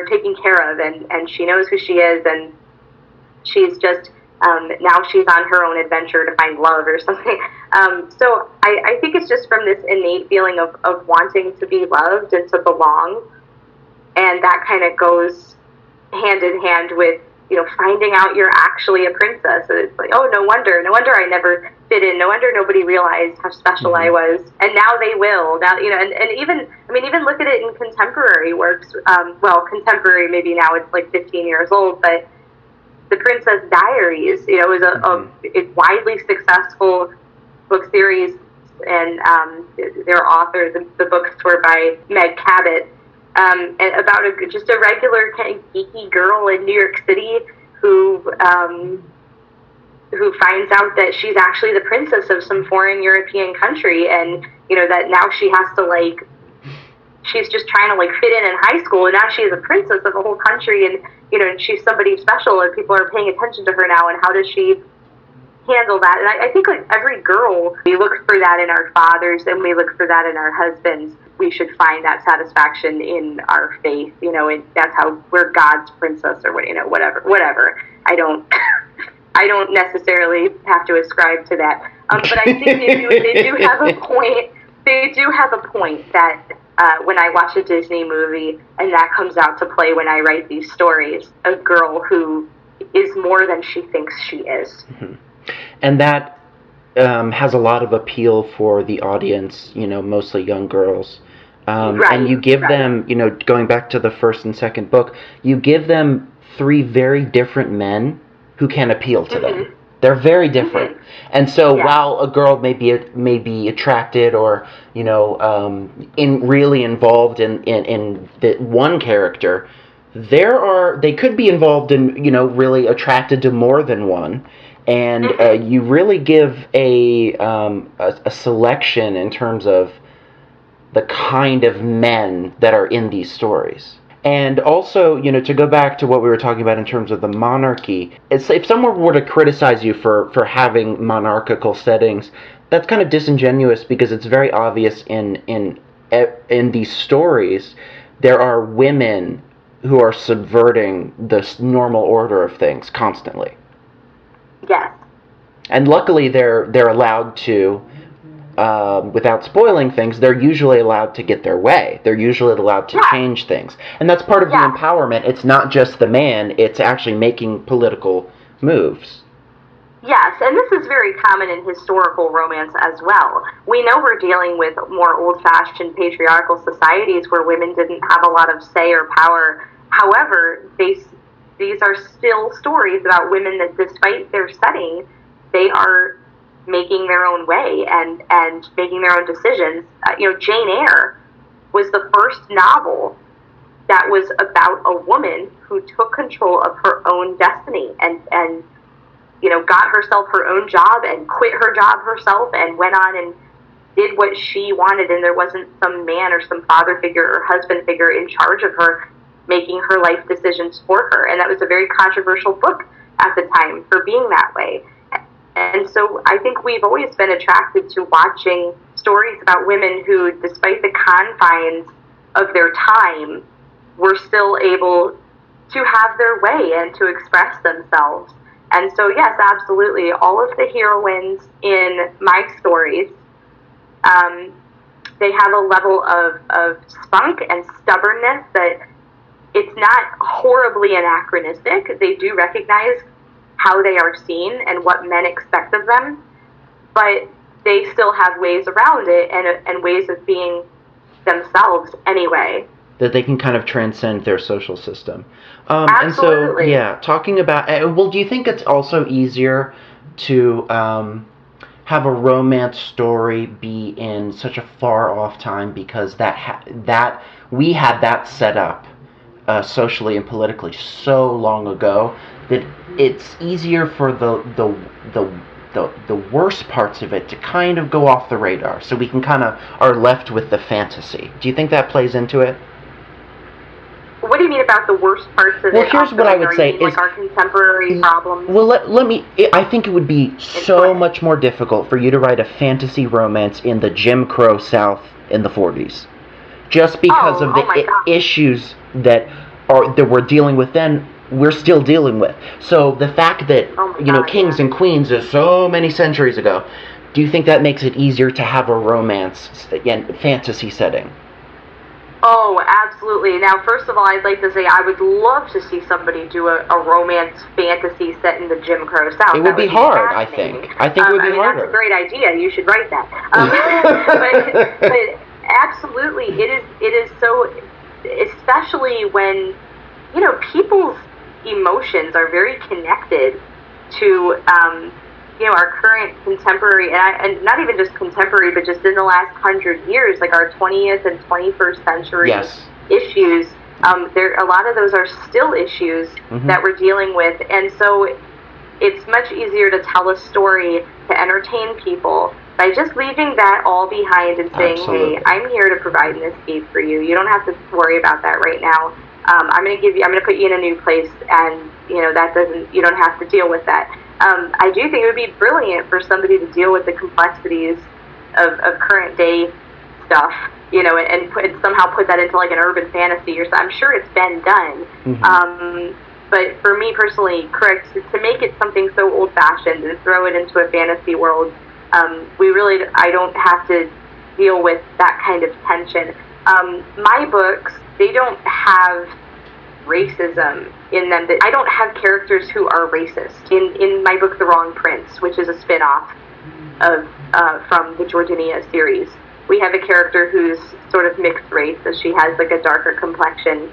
taken care of, and she knows who she is, and she's just now she's on her own adventure to find love or something. So I think it's just from this innate feeling of wanting to be loved and to belong, and that kind of goes hand in hand with finding out you're actually a princess. And it's like, oh, no wonder I never fit in. No wonder nobody realized how special I was. And now they will. Now, and even look at it in contemporary works. Contemporary, maybe now it's 15 years old, but The Princess Diaries, is a widely successsul book series, and their author, the books were by Meg Cabot. And about just a regular kind of geeky girl in New York City who finds out that she's actually the princess of some foreign European country, and that now she has to she's just trying to fit in high school, and now she is a princess of the whole country, and and she's somebody special, and people are paying attention to her now, and how does she handle that? And I think every girl, we look for that in our fathers, and we look for that in our husbands. We should find that satisfaction in our faith, and that's how we're God's princess, or whatever. I don't necessarily have to ascribe to that. But I think they do have a point. They do have a point that when I watch a Disney movie, and that comes out to play when I write these stories, a girl who is more than she thinks she is. Mm-hmm. And that has a lot of appeal for the audience, mostly young girls. Right, and you give them, going back to the first and second book, you give them three very different men who can appeal to them. They're very different. Mm-hmm. And so while a girl may be attracted or, really involved in the one character, they could be involved in, really attracted to more than one. And you really give a selection in terms of the kind of men that are in these stories. And also, to go back to what we were talking about in terms of the monarchy, if someone were to criticize you for having monarchical settings, that's kind of disingenuous, because it's very obvious in these stories there are women who are subverting the normal order of things constantly. Yes. And luckily they're allowed to, without spoiling things, they're usually allowed to get their way. They're usually allowed to change things. And that's part of the empowerment. It's not just the man, it's actually making political moves. Yes, and this is very common in historical romance as well. We know we're dealing with more old-fashioned patriarchal societies where women didn't have a lot of say or power. However, these are still stories about women that, despite their setting, they are making their own way and making their own decisions. Jane Eyre was the first novel that was about a woman who took control of her own destiny and got herself her own job and quit her job herself and went on and did what she wanted, and there wasn't some man or some father figure or husband figure in charge of her making her life decisions for her. And that was a very controversial book at the time for being that way. And so I think we've always been attracted to watching stories about women who, despite the confines of their time, were still able to have their way and to express themselves. And so, yes, absolutely, all of the heroines in my stories They have a level of spunk and stubbornness that it's not horribly anachronistic. They do recognize how they are seen and what men expect of them, but they still have ways around it and ways of being themselves anyway. That they can kind of transcend their social system. Absolutely. And so, yeah, talking about... well, do you think it's also easier to have a romance story be in such a far-off time because that we had that set up socially and politically so long ago that it's easier for the worst parts of it to kind of go off the radar, so we can kind of are left with the fantasy. Do you think that plays into it? What do you mean about the worst parts of it? Well, here's what I would say is like our contemporary problems. Well, let me. I think it would be so much more difficult for you to write a fantasy romance in the Jim Crow South in the 40s, just because of the issues that we're dealing with then. We're still dealing with. So the fact that kings and queens is so many centuries ago, do you think that makes it easier to have a romance fantasy setting? Oh, absolutely. Now, first of all, I'd like to say I would love to see somebody do a romance fantasy set in the Jim Crow South. It would be hard, I think. I think it would be harder. That's a great idea. You should write that. But absolutely, it is so, especially when, people's emotions are very connected to our current contemporary, and not even just contemporary, but just in the last 100 years, like our 20th and 21st century issues. A lot of those are still issues that we're dealing with, and so it's much easier to tell a story to entertain people by just leaving that all behind and saying, hey, I'm here to provide an escape for you. You don't have to worry about that right now. I'm going to put you in a new place, and you don't have to deal with that. I do think it would be brilliant for somebody to deal with the complexities of current day stuff, and somehow put that into like an urban fantasy or something. I'm sure it's been done. But for me personally, to make it something so old fashioned and throw it into a fantasy world, I don't have to deal with that kind of tension. My books, they don't have racism in them. I don't have characters who are racist. In my book, The Wrong Prince, which is a spin-off from the Jordania series, we have a character who's sort of mixed race, so she has like a darker complexion,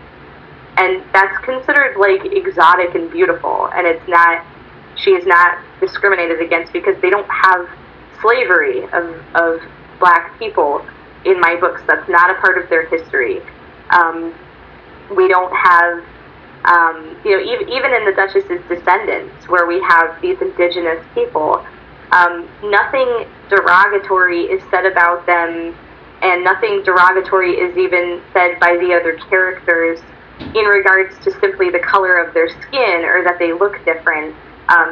and that's considered like exotic and beautiful, and she is not discriminated against because they don't have slavery of black people in my books. That's not a part of their history. We don't have, even in the Duchess's descendants, where we have these indigenous people, nothing derogatory is said about them, and nothing derogatory is even said by the other characters in regards to simply the color of their skin or that they look different,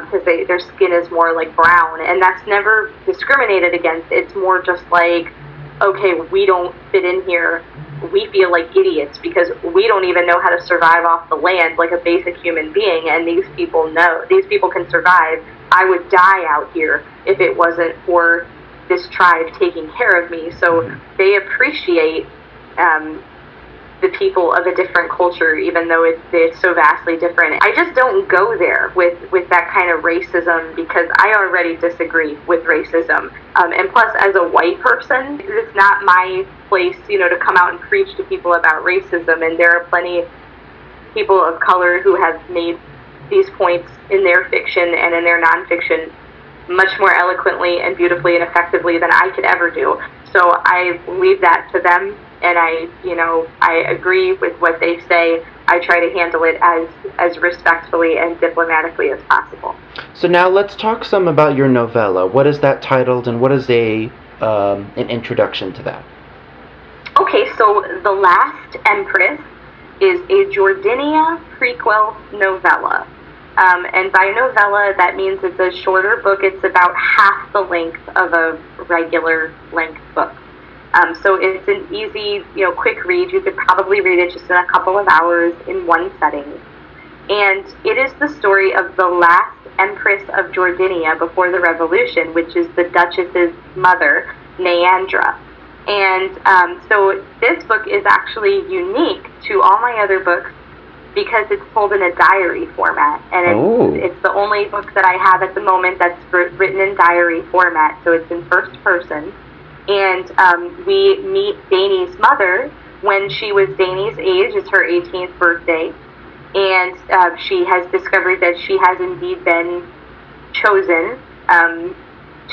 because their skin is more like brown, and that's never discriminated against. It's more just like, okay, we don't fit in here. We feel like idiots because we don't even know how to survive off the land like a basic human being, and these people can survive. I would die out here if it wasn't for this tribe taking care of me. So they appreciate the people of a different culture, even though it's so vastly different. I just don't go there with that kind of racism because I already disagree with racism. And plus, as a white person, it's not my place, to come out and preach to people about racism. And there are plenty of people of color who have made these points in their fiction and in their nonfiction much more eloquently and beautifully and effectively than I could ever do. So I leave that to them, and I agree with what they say. I try to handle it as respectfully and diplomatically as possible. So now let's talk some about your novella. What is that titled, and what is an introduction to that? Okay, so The Last Empress is a Jordania prequel novella. And by novella, that means it's a shorter book. It's about half the length of a regular length book. So it's an easy, quick read. You could probably read it just in a couple of hours in one setting. And it is the story of the last empress of Jordania before the revolution, which is the Duchess's mother, Neandra. And so this book is actually unique to all my other books because it's told in a diary format. And it's the only book that I have at the moment that's written in diary format, so it's in first person. And we meet Dani's mother when she was Dani's age. It's her 18th birthday. And she has discovered that she has indeed been chosen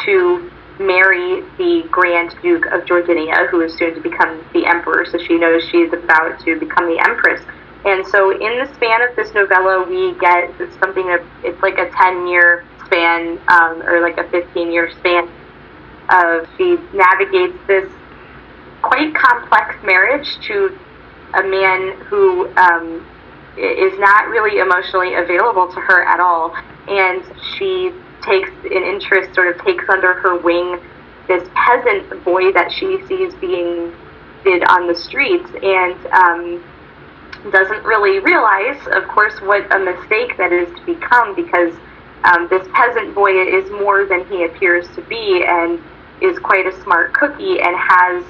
to marry the Grand Duke of Jordania, who is soon to become the emperor. So she knows she is about to become the empress. And so in the span of this novella, we get something that it's like a 10-year span or like a 15-year span of she navigates this quite complex marriage to a man who is not really emotionally available to her at all, and she takes an interest, sort of takes under her wing this peasant boy that she sees being did on the streets, and doesn't really realize, of course, what a mistake that is to become, because this peasant boy is more than he appears to be, and is quite a smart cookie, and has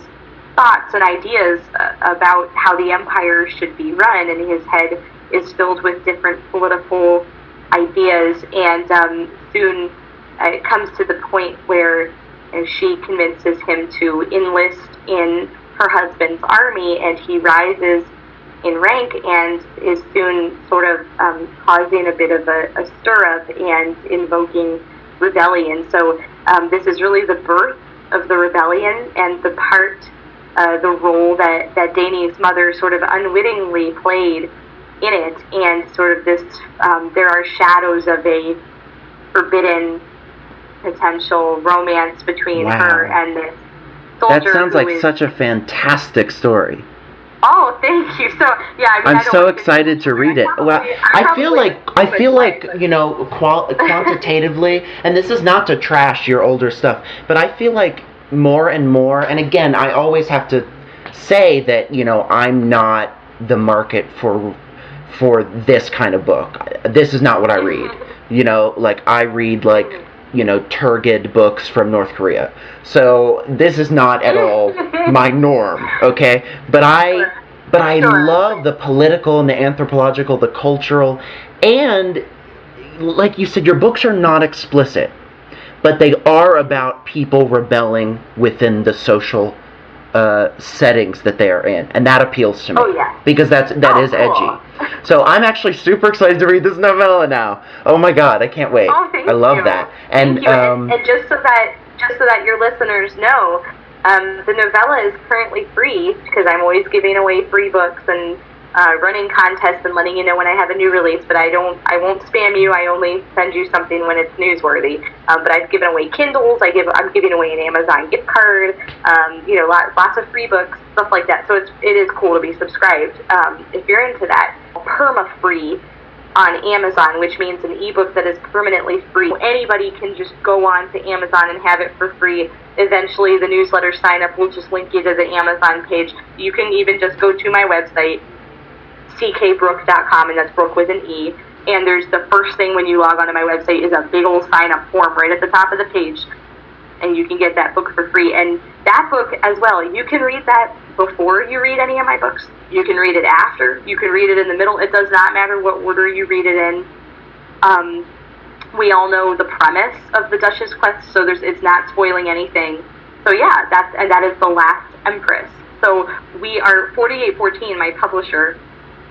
thoughts and ideas about how the empire should be run, and his head is filled with different political ideas. And soon it comes to the point where she convinces him to enlist in her husband's army, and he rises in rank and is soon sort of causing a bit of a stir-up and invoking rebellion. So this is really the birth of the rebellion, and the role that Dani's mother sort of unwittingly played in it, and sort of this, there are shadows of a forbidden potential romance between her and this soldier. That sounds like such a fantastic story. Oh, thank you. So, yeah, I mean, I'm so excited to read it. Well, I feel like you know, quantitatively, and this is not to trash your older stuff, but I feel like more and more, and again, I always have to say that, you know, I'm not the market for this kind of book. This is not what I read. You know, like, I read, like, you know, turgid books from North Korea. So this is not at all my norm, okay? But I love the political and the anthropological, the cultural, and like you said, your books are not explicit, but they are about people rebelling within the social settings that they are in, and that appeals to me. Oh, yeah. Because that is cool. edgy. So I'm actually super excited to read this novella now. Oh my god, I can't wait. Oh, thank I love you. that. And just so that your listeners know, the novella is currently free, because I'm always giving away free books and running contests and letting you know when I have a new release, but I won't spam you. I only send you something when it's newsworthy. But I've given away Kindles. I'm giving away an Amazon gift card. You know, lots of free books, stuff like that. So it is cool to be subscribed if you're into that. Perma-free on Amazon, which means an ebook that is permanently free. Anybody can just go on to Amazon and have it for free. Eventually, the newsletter sign-up will just link you to the Amazon page. You can even just go to my website, ckbrooke.com, and that's Brooke with an E. And there's the first thing when you log onto my website is a big old sign-up form right at the top of the page, and you can get that book for free. And that book as well, you can read that before you read any of my books. You can read it after. You can read it in the middle. It does not matter what order you read it in. We all know the premise of the Duchess Quest, so it's not spoiling anything. So yeah, that is The Last Empress. So 4814, my publisher,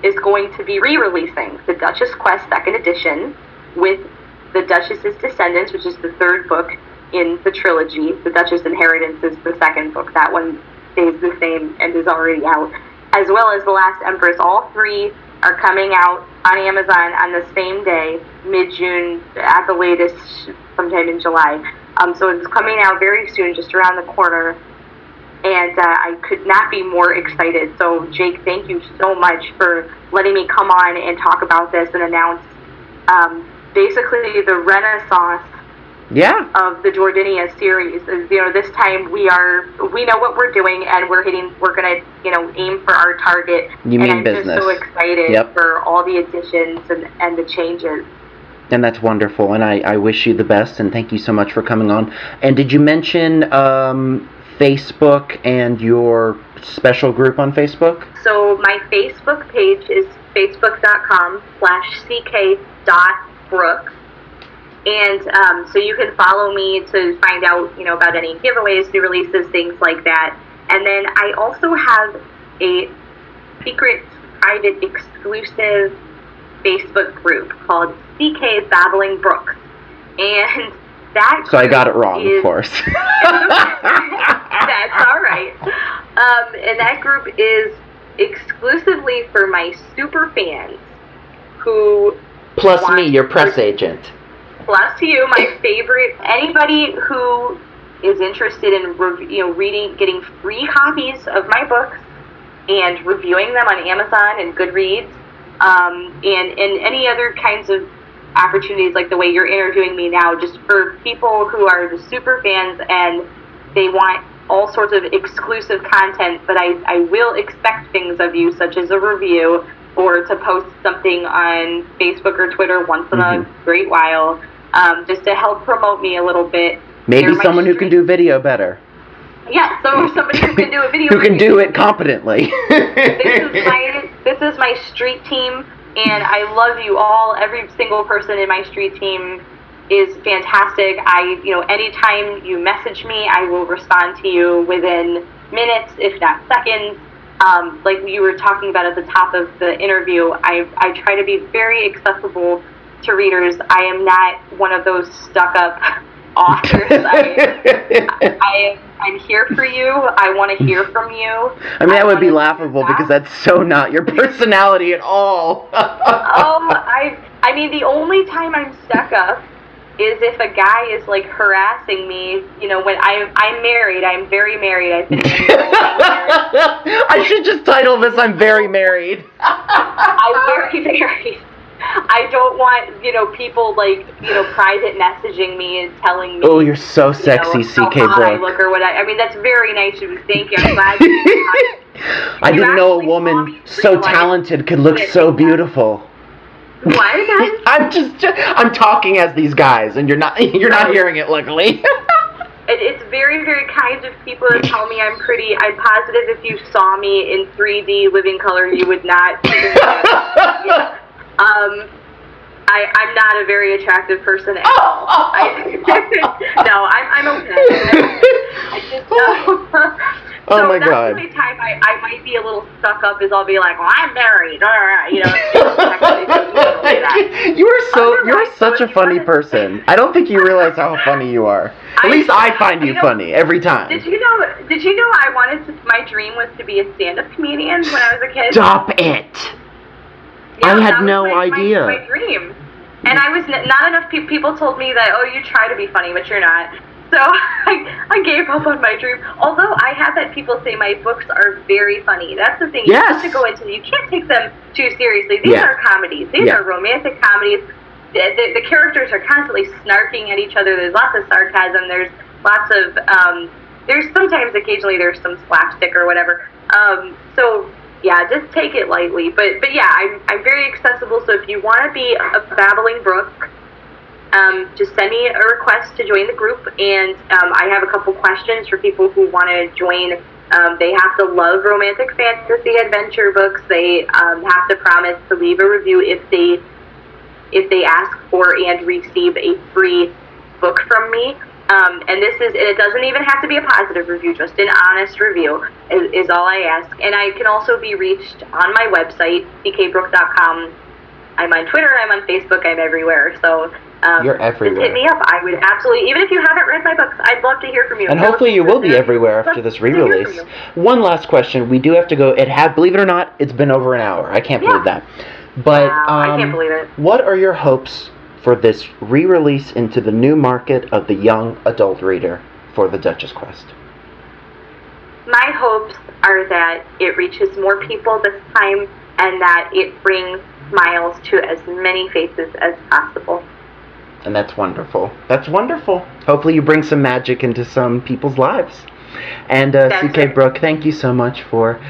is going to be re-releasing the Duchess Quest 2nd edition with the Duchess's Descendants, which is the third book in the trilogy. The Duchess Inheritance is the second book. That one stays the same and is already out. As well as The Last Empress. All three are coming out on Amazon on the same day, mid-June, at the latest, sometime in July. So it's coming out very soon, just around the corner. And I could not be more excited. So, Jake, thank you so much for letting me come on and talk about this and announce basically the renaissance of the Jordania series. You know, this time we know what we're doing, and we're gonna, you know, aim for our target. You mean business. And I'm just so excited for all the additions and the changes. And that's wonderful, and I wish you the best, and thank you so much for coming on. And did you mention Facebook and your special group on Facebook? So my Facebook page is facebook.com/ck.brooke. And so you can follow me to find out, about any giveaways, new releases, things like that. And then I also have a secret, private, exclusive Facebook group called CK Babbling Brooks. And that So I got it wrong, of course. That's all right. And that group is exclusively for my super fans who... Plus me, your press agent. Plus you, my favorite. Anybody who is interested in reading, getting free copies of my books and reviewing them on Amazon and Goodreads, and any other kinds of opportunities like the way you're interviewing me now, just for people who are the super fans and they want all sorts of exclusive content, but I will expect things of you, such as a review or to post something on Facebook or Twitter once in a great while. Just to help promote me a little bit. Maybe someone who can do video better. Yeah, somebody who can do a video. Who can do it competently. This is my street team, and I love you all. Every single person in my street team is fantastic. Anytime you message me, I will respond to you within minutes, if not seconds. Like you were talking about at the top of the interview, I try to be very accessible to readers. I am not one of those stuck-up authors. I'm here for you. I want to hear from you. I mean, that would be laughable because that's so not your personality at all. I mean, the only time I'm stuck up is if a guy is like harassing me. When I'm married. I'm very married. I've been married. I should just title this "I'm Very Married." I'm very married. I don't want, people private messaging me and telling me. Oh, you're so sexy, CK Brooke. I look or what I mean, that's very nice of you. Thank you. I'm glad I didn't know a woman so talented could look so beautiful. What? I'm talking as these guys, and you're not hearing it, luckily. It's very, very kind of people to tell me I'm pretty. I'm positive if you saw me in 3D living color, you would not. I'm not a very attractive person at all. No, I'm okay. I just Oh my God. So that's the only time I might be a little stuck up is I'll be like, well, I'm married. You're such a funny person. I don't think you realize how funny you are. At least I find you funny every time. Did you know my dream was to be a stand-up comedian when I was a kid? Stop it. Yeah, I had no idea. My dream. And I was not enough people told me that, you try to be funny, but you're not. So I gave up on my dream. Although I have had people say my books are very funny. That's the thing. You have to go into. You can't take them too seriously. These are comedies. These are romantic comedies. The characters are constantly snarking at each other. There's lots of sarcasm. There's lots of there's sometimes occasionally there's some slapstick or whatever. So yeah, just take it lightly. But yeah, I'm very accessible. So if you want to be a babbling brook, just send me a request to join the group, and I have a couple questions for people who want to join. They have to love romantic fantasy adventure books. They have to promise to leave a review if they ask for and receive a free book from me. And it doesn't even have to be a positive review, just an honest review is all I ask. And I can also be reached on my website, ckbrooke.com. I'm on Twitter, I'm on Facebook, I'm everywhere. So you're everywhere. Just hit me up. I would absolutely, even if you haven't read my books, I'd love to hear from you. And hopefully you will be everywhere after this re-release. One last question. We do have to go. Believe it or not, it's been over an hour. I can't believe that. But I can't believe it. What are your hopes for this re-release into the new market of the young adult reader for the Duchess Quest? My hopes are that it reaches more people this time and that it brings smiles to as many faces as possible. And that's wonderful. That's wonderful. Hopefully you bring some magic into some people's lives. And CK Brooke, thank you so much for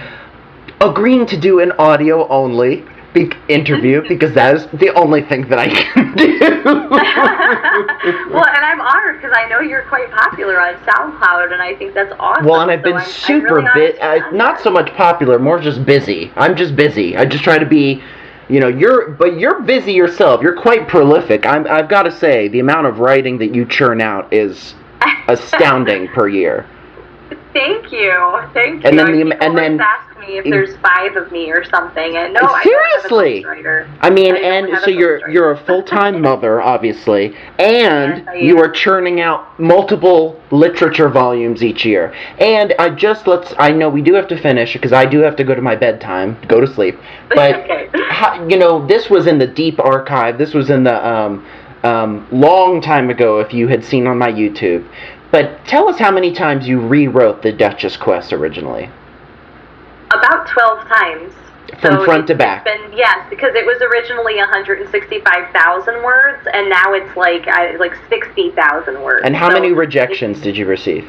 agreeing to do an audio only interview because that is the only thing that I can do. Well, and I'm honored because I know you're quite popular on SoundCloud, and I think that's awesome. Well, and I've been super not so much popular, more just busy. I'm just busy. I just try to be, you're busy yourself. You're quite prolific. I've got to say, the amount of writing that you churn out is astounding per year. Thank you. And then ask me if there's 5 of me or something, and no, seriously. I mean, and so you're a full-time mother, obviously, and yes, you are churning out multiple literature volumes each year. And I know we do have to finish because I do have to go to my bedtime, go to sleep. But okay. This was in the deep archive. This was in the long time ago. If you had seen on my YouTube. But tell us how many times you rewrote the Duchess Quest originally. About 12 times. From front to back. Yes, because it was originally 165,000 words, and now it's like 60,000 words. And how many rejections did you receive?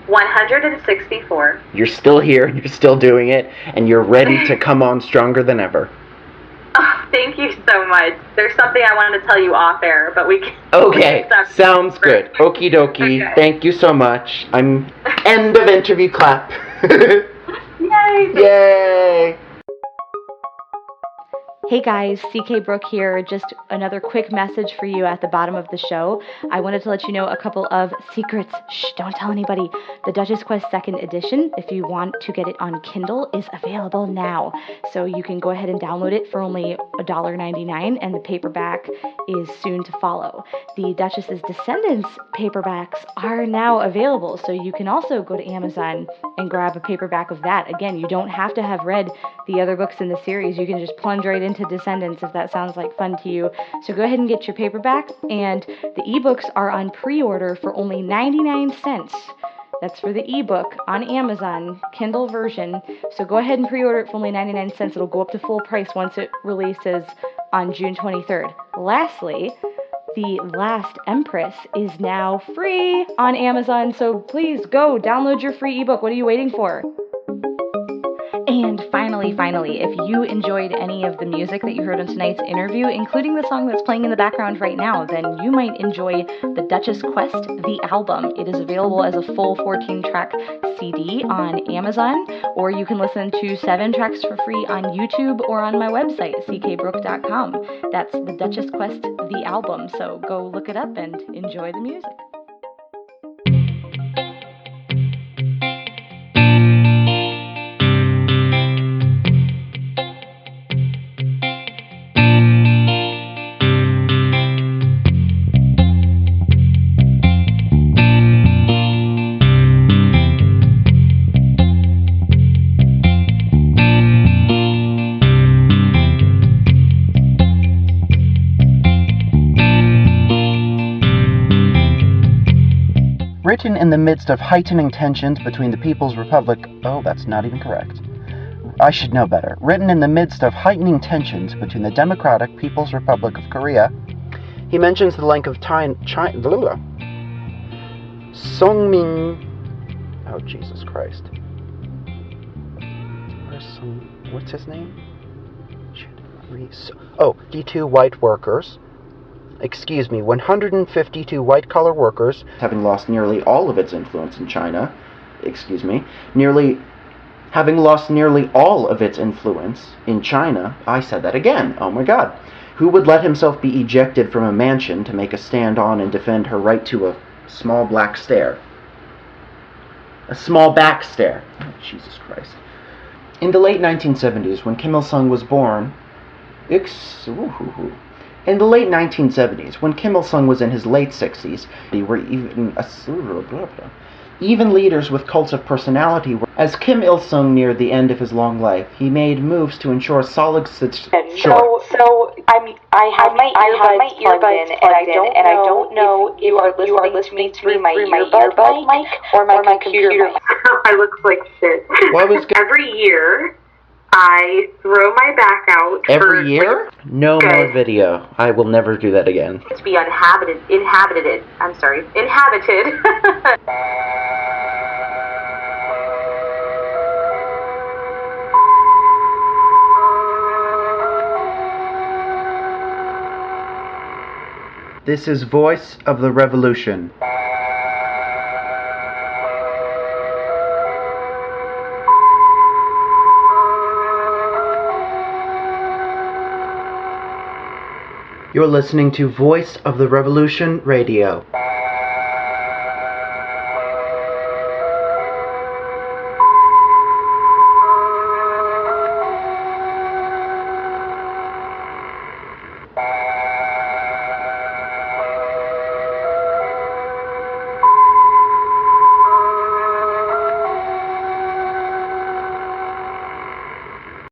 164. You're still here, you're still doing it, and you're ready to come on stronger than ever. Oh, thank you so much. There's something I wanted to tell you off air, but we can... Okay, sounds good. Okie dokie. Okay. Thank you so much. I'm... End of interview clap. Yay! Yay! Hey guys, CK Brooke here. Just another quick message for you at the bottom of the show. I wanted to let you know a couple of secrets. Shh, don't tell anybody. The Duchess Quest 2nd edition, if you want to get it on Kindle, is available now. So you can go ahead and download it for only $1.99, and the paperback is soon to follow. The Duchess's Descendants paperbacks are now available, so you can also go to Amazon and grab a paperback of that. Again, you don't have to have read the other books in the series. You can just plunge right into Descendants if that sounds like fun to you. So go ahead and get your paperback, and the ebooks are on pre-order for only 99 cents. That's for the ebook on Amazon, Kindle version. So go ahead and pre-order it for only 99 cents. It'll go up to full price once it releases on June 23rd. Lastly, The Last Empress is now free on Amazon, so please go download your free ebook. What are you waiting for? And finally, if you enjoyed any of the music that you heard on tonight's interview, including the song that's playing in the background right now, then you might enjoy the Duchess Quest, the album. It is available as a full 14-track CD on Amazon, or you can listen to 7 tracks for free on YouTube or on my website, ckbrooke.com. That's the Duchess Quest, the album, so go look it up and enjoy the music. Written in the midst of heightening tensions between the People's Republic... Oh, that's not even correct. I should know better. Written in the midst of heightening tensions between the Democratic People's Republic of Korea, he mentions the length of time... Songmin... Oh, Jesus Christ. What's his name? Oh, 52 white workers... 152 white-collar workers, having lost nearly all of its influence in China, having lost nearly all of its influence in China, I said that again, oh my god, who would let himself be ejected from a mansion to make a stand on and defend her right to a small black stare. A small back stare. Oh, Jesus Christ. In the late 1970s, when Kim Il-sung was born, in the late 1970s, when Kim Il-sung was in his late 60s, even leaders with cults of personality were... As Kim Il-sung neared the end of his long life, he made moves to ensure solid... I have my earbuds plugged in, and I don't know if you are listening to me through my earbud mic or my computer mic. I look like shit. Every year, I throw my back out. Every year? No more video. I will never do that again. To be inhabited. This is Voice of the Revolution. You're listening to Voice of the Revolution Radio.